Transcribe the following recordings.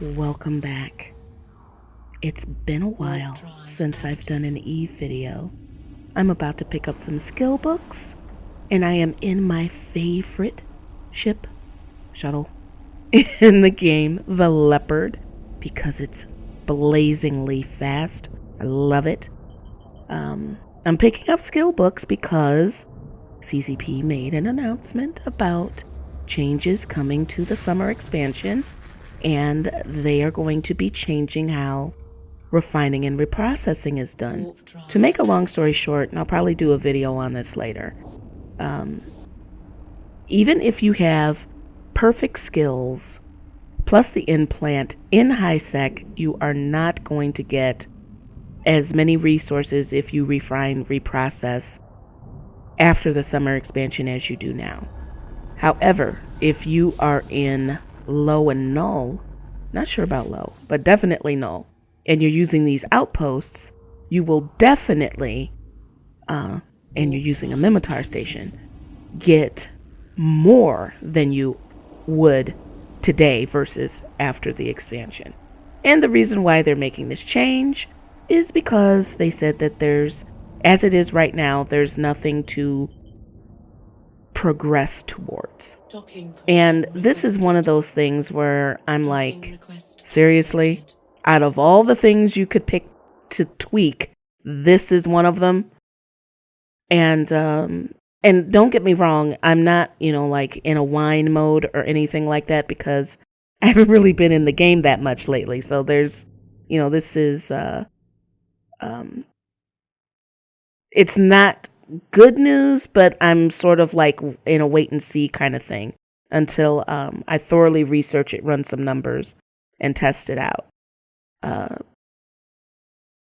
Welcome back. It's been a while since I've done an Eve video. I'm about to pick up some skill books, and I am in my favorite shuttle in the game, the Leopard, because it's blazingly fast. I love it. I'm picking up skill books because CCP made an announcement about changes coming to the summer expansion, and they are going to be changing how refining and reprocessing is done. To make a long story short, and I'll probably do a video on this later, even if you have perfect skills plus the implant in high sec, you are not going to get as many resources if you refine, reprocess after the summer expansion as you do now. However, if you are in low and null, not sure about low, but definitely null, and you're using these outposts, you will definitely, and you're using a Mimitar station, get more than you would today versus after the expansion. And the reason why they're making this change is because they said that as it is right now, there's nothing to progress towards. And this is one of those things where I'm like, seriously? Out of all the things you could pick to tweak, this is one of them. And don't get me wrong, I'm not, like in a whine mode or anything like that, because I haven't really been in the game that much lately. So there's, this is, it's not good news, but I'm sort of like in a wait and see kind of thing until I thoroughly research it, run some numbers, and test it out.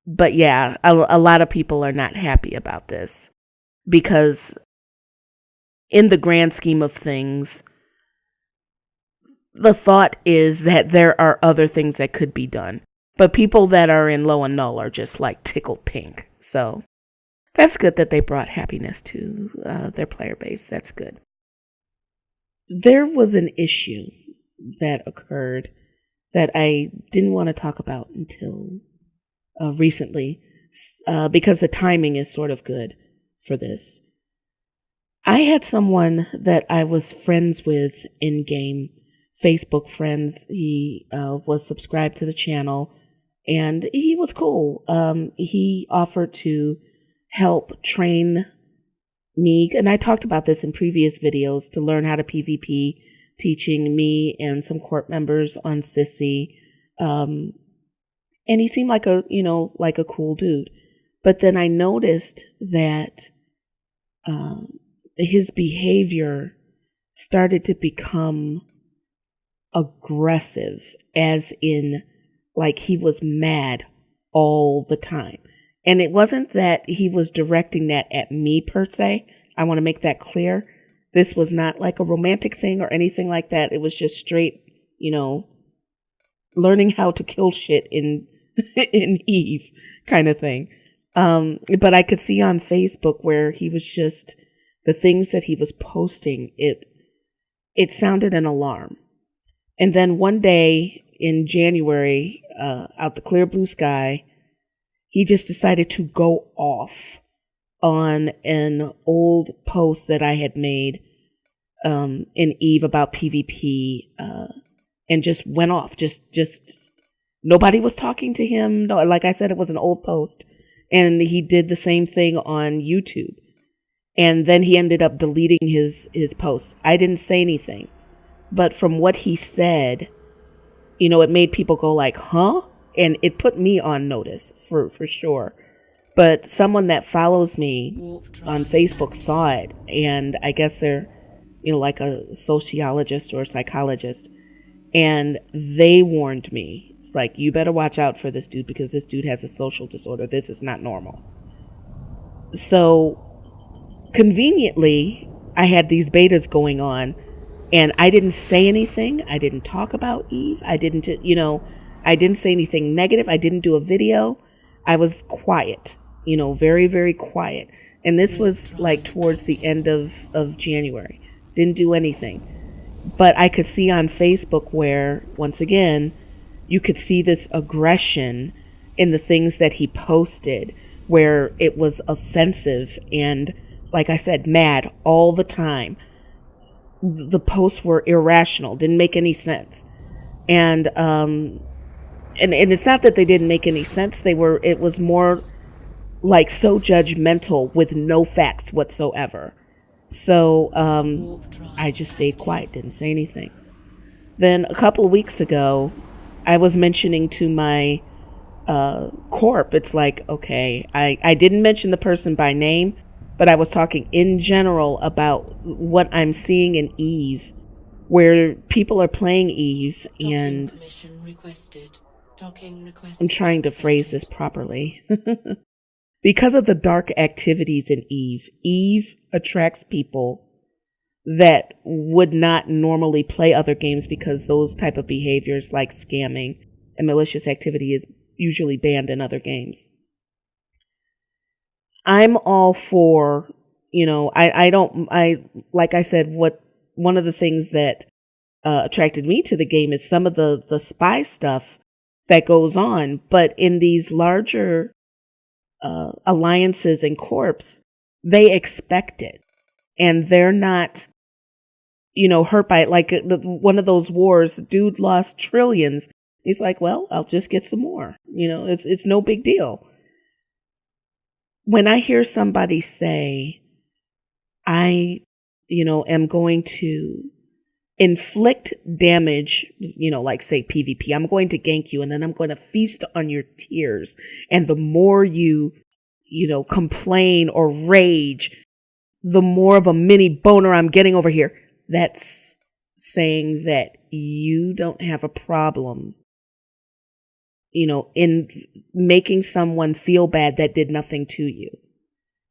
But yeah, a lot of people are not happy about this because in the grand scheme of things, the thought is that there are other things that could be done. But people that are in low and null are just like tickled pink. So that's good that they brought happiness to their player base. That's good. There was an issue that occurred that I didn't want to talk about until recently because the timing is sort of good for this. I had someone that I was friends with in-game, Facebook friends. He was subscribed to the channel, and he was cool. He offered to help train me, and I talked about this in previous videos, to learn how to PvP, teaching me and some court members on Sissy. And he seemed like a cool dude. But then I noticed that his behavior started to become aggressive, as in like he was mad all the time. And it wasn't that he was directing that at me per se. I want to make that clear. This was not like a romantic thing or anything like that. It was just straight, learning how to kill shit in in Eve kind of thing. But I could see on Facebook where he was just, the things that he was posting, it sounded an alarm. And then one day in January, out the clear blue sky, he just decided to go off on an old post that I had made in Eve about PvP, and just went off. Just nobody was talking to him. No, like I said, it was an old post, and he did the same thing on YouTube. And then he ended up deleting his posts. I didn't say anything, but from what he said, it made people go like, huh? And it put me on notice for sure. But someone that follows me on Facebook saw it, and I guess they're, like a sociologist or a psychologist, and they warned me. It's like, you better watch out for this dude, because this dude has a social disorder. This is not normal. So conveniently, I had these betas going on, and I didn't say anything. I didn't talk about Eve. I didn't say anything negative. I didn't do a video. I was quiet, very, very quiet. And this was like towards the end of January. Didn't do anything. But I could see on Facebook where, once again, you could see this aggression in the things that he posted, where it was offensive and, like I said, mad all the time. The posts were irrational, didn't make any sense. And it's not that they didn't make any sense. It was more like so judgmental with no facts whatsoever. So I just stayed quiet, didn't say anything. Then a couple of weeks ago, I was mentioning to my corp, it's like, okay, I didn't mention the person by name, but I was talking in general about what I'm seeing in Eve, where people are playing Eve, and I'm trying to phrase this properly. Because of the dark activities in Eve, Eve attracts people that would not normally play other games, because those type of behaviors like scamming and malicious activity is usually banned in other games. I'm all for, I like I said, one of the things that attracted me to the game is some of the spy stuff that goes on, but in these larger alliances and corps, they expect it, and they're not, hurt by it. Like one of those wars, dude lost trillions. He's like, well, I'll just get some more. It's no big deal. When I hear somebody say, I, am going to inflict damage, like say PvP, I'm going to gank you and then I'm going to feast on your tears. And the more you complain or rage, the more of a mini boner I'm getting over here. That's saying that you don't have a problem, in making someone feel bad that did nothing to you.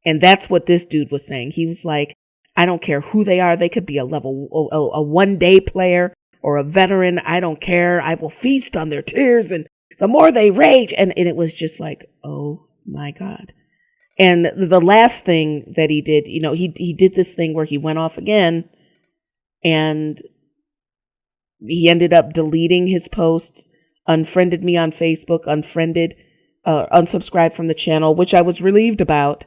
And that's what this dude was saying. He was like, I don't care who they are. They could be a 1-day player or a veteran. I don't care. I will feast on their tears. And the more they rage. And it was just like, oh my God. And the last thing that he did, he did this thing where he went off again, and he ended up deleting his post, unfriended me on Facebook, unsubscribed from the channel, which I was relieved about.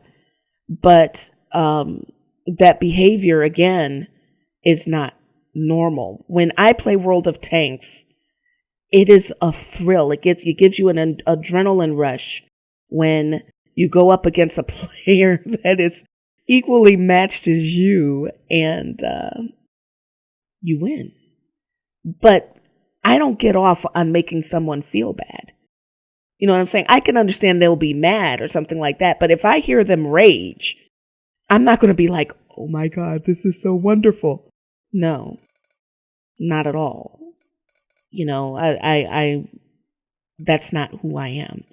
But that behavior, again, is not normal. When I play World of Tanks, it is a thrill. It gives you an adrenaline rush when you go up against a player that is equally matched as you, and you win. But I don't get off on making someone feel bad. You know what I'm saying? I can understand they'll be mad or something like that, but if I hear them rage, I'm not going to be like, oh my God, this is so wonderful. No, not at all. I that's not who I am.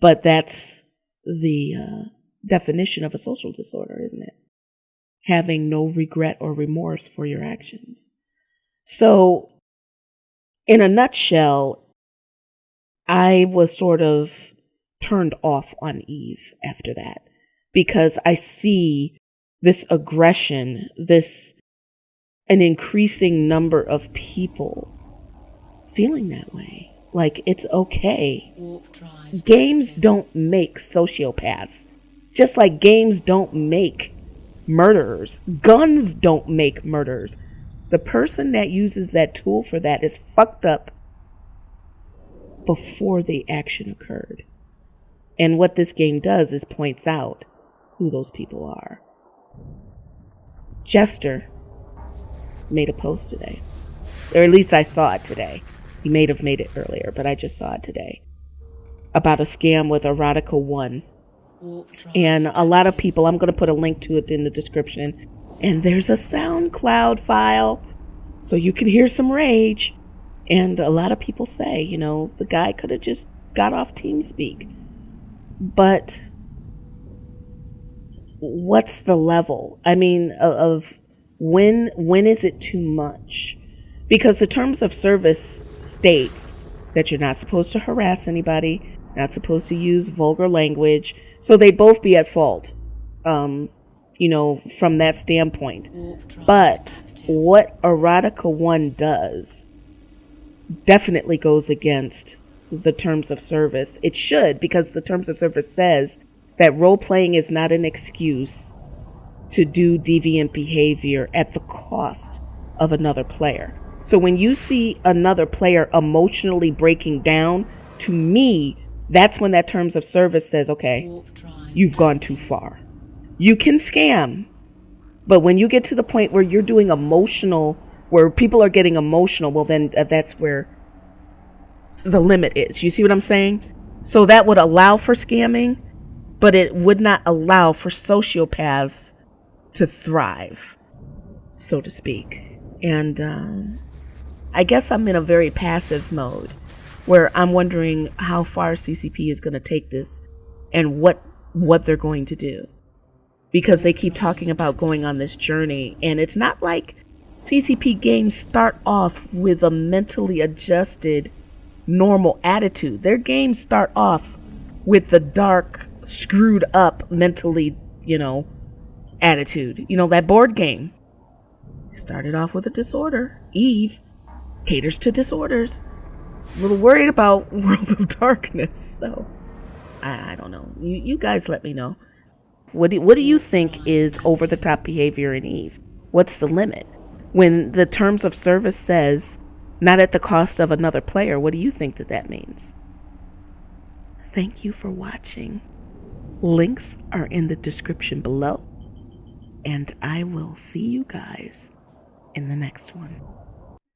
But that's the definition of a social disorder, isn't it? Having no regret or remorse for your actions. So, in a nutshell, I was sort of turned off on Eve after that, because I see this aggression, an increasing number of people feeling that way. Like, it's okay. Games don't make sociopaths. Just like games don't make murderers. Guns don't make murderers. The person that uses that tool for that is fucked up before the action occurred. And what this game does is points out who those people are. Jester made a post today. Or at least I saw it today. He may have made it earlier, but I just saw it today. About a scam with Erotica 1. And a lot of people, I'm going to put a link to it in the description. And there's a SoundCloud file, so you can hear some rage. And a lot of people say, the guy could have just got off TeamSpeak. But what's the level? I mean, of when is it too much? Because the terms of service states that you're not supposed to harass anybody, not supposed to use vulgar language. So they'd both be at fault, from that standpoint. But what Erotica 1 does definitely goes against the terms of service. It should, because the terms of service says that role playing is not an excuse to do deviant behavior at the cost of another player. So when you see another player emotionally breaking down, to me, that's when that terms of service says, okay, you've gone too far. You can scam, but when you get to the point where you're doing emotional, where people are getting emotional, well, then that's where the limit is. You see what I'm saying? So that would allow for scamming, but it would not allow for sociopaths to thrive, so to speak. And I guess I'm in a very passive mode where I'm wondering how far CCP is going to take this and what they're going to do, because they keep talking about going on this journey, and it's not like CCP games start off with a mentally adjusted normal attitude. Their games start off with the dark, screwed up mentally, attitude. That board game started off with a disorder. Eve caters to disorders. A little worried about World of Darkness. So I don't know. You guys let me know. What do you think is over the top behavior in Eve? What's the limit? When the terms of service says not at the cost of another player, what do you think that means? Thank you for watching. Links are in the description below. And I will see you guys in the next one.